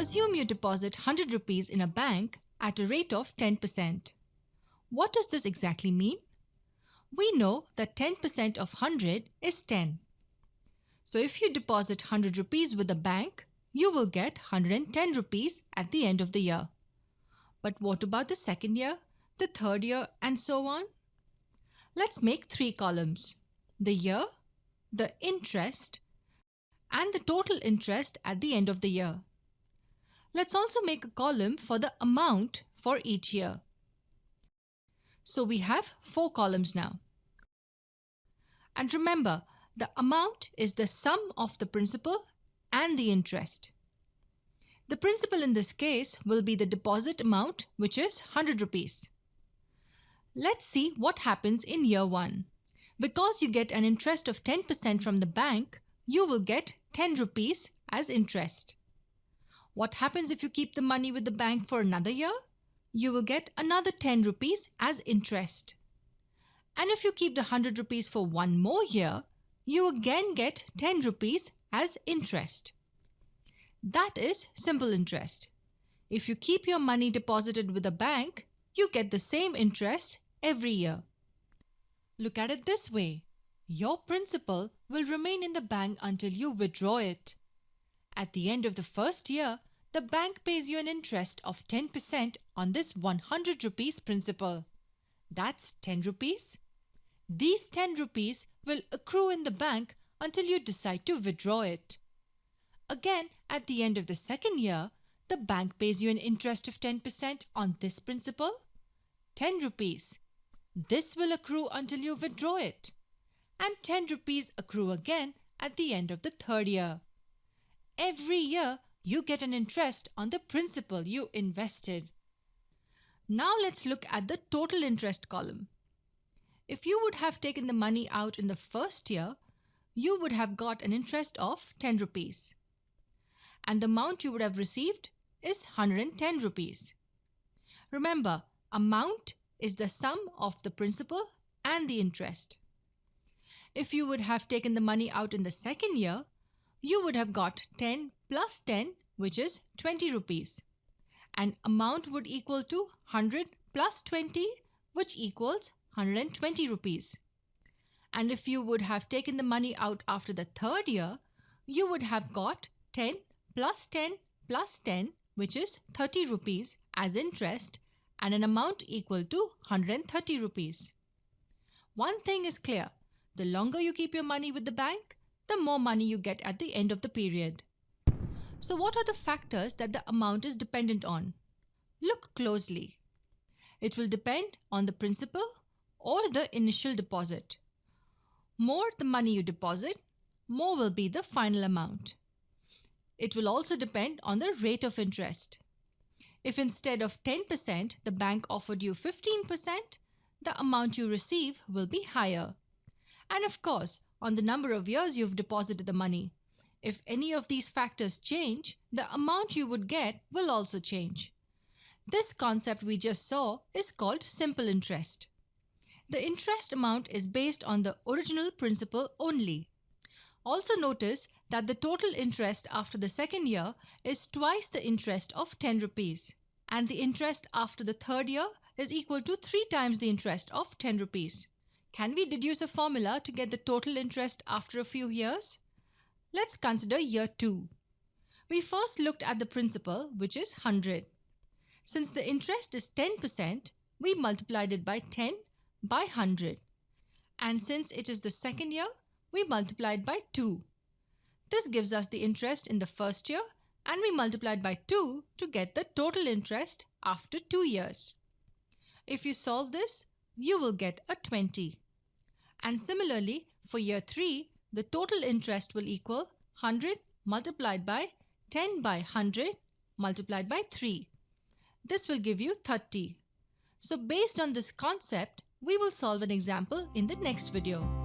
Assume you deposit 100 rupees in a bank at a rate of 10%. What does this exactly mean? We know that 10% of 100 is 10. So if you deposit 100 rupees with a bank, you will get 110 rupees at the end of the year. But what about the second year, the third year, and so on? Let's make 3 columns: the year, the interest, and the total interest at the end of the year. Let's also make a column for the amount for each year. So we have 4 columns now. And remember, the amount is the sum of the principal and the interest. The principal in this case will be the deposit amount, which is 100 rupees. Let's see what happens in year 1. Because you get an interest of 10% from the bank, you will get 10 rupees as interest. What happens if you keep the money with the bank for another year? You will get another 10 rupees as interest. And if you keep the 100 rupees for one more year, you again get 10 rupees as interest. That is simple interest. If you keep your money deposited with a bank, you get the same interest every year. Look at it this way. Your principal will remain in the bank until you withdraw it. At the end of the first year, the bank pays you an interest of 10% on this 100 rupees principal. That's 10 rupees. These 10 rupees will accrue in the bank until you decide to withdraw it. Again, at the end of the second year, the bank pays you an interest of 10% on this principal, 10 rupees. This will accrue until you withdraw it. And 10 rupees accrue again at the end of the third year. Every year, you get an interest on the principal you invested. Now let's look at the total interest column. If you would have taken the money out in the first year, you would have got an interest of 10 rupees. And the amount you would have received is 110 rupees. Remember, amount is the sum of the principal and the interest. If you would have taken the money out in the second year, you would have got 10 plus 10, which is 20 rupees. And amount would equal to 100 plus 20, which equals 120 rupees. And if you would have taken the money out after the third year, you would have got 10 plus 10 plus 10, which is 30 rupees as interest, and an amount equal to 130 rupees. One thing is clear. The longer you keep your money with the bank, the more money you get at the end of the period. So what are the factors that the amount is dependent on? Look closely. It will depend on the principal or the initial deposit. More the money you deposit, more will be the final amount. It will also depend on the rate of interest. If instead of 10% the bank offered you 15%, the amount you receive will be higher. And of course, on the number of years you've deposited the money. If any of these factors change, the amount you would get will also change. This concept we just saw is called simple interest. The interest amount is based on the original principal only. Also notice that the total interest after the second year is twice the interest of 10 rupees, and the interest after the third year is equal to 3 times the interest of 10 rupees. Can we deduce a formula to get the total interest after a few years? Let's consider year 2. We first looked at the principal, which is 100. Since the interest is 10%, we multiplied it by 10 by 100. And since it is the second year, we multiplied by 2. This gives us the interest in the first year, and we multiplied by 2 to get the total interest after 2 years. If you solve this, you will get a 20. And similarly, for year 3, the total interest will equal 100 multiplied by 10 by 100 multiplied by 3. This will give you 30. So based on this concept, we will solve an example in the next video.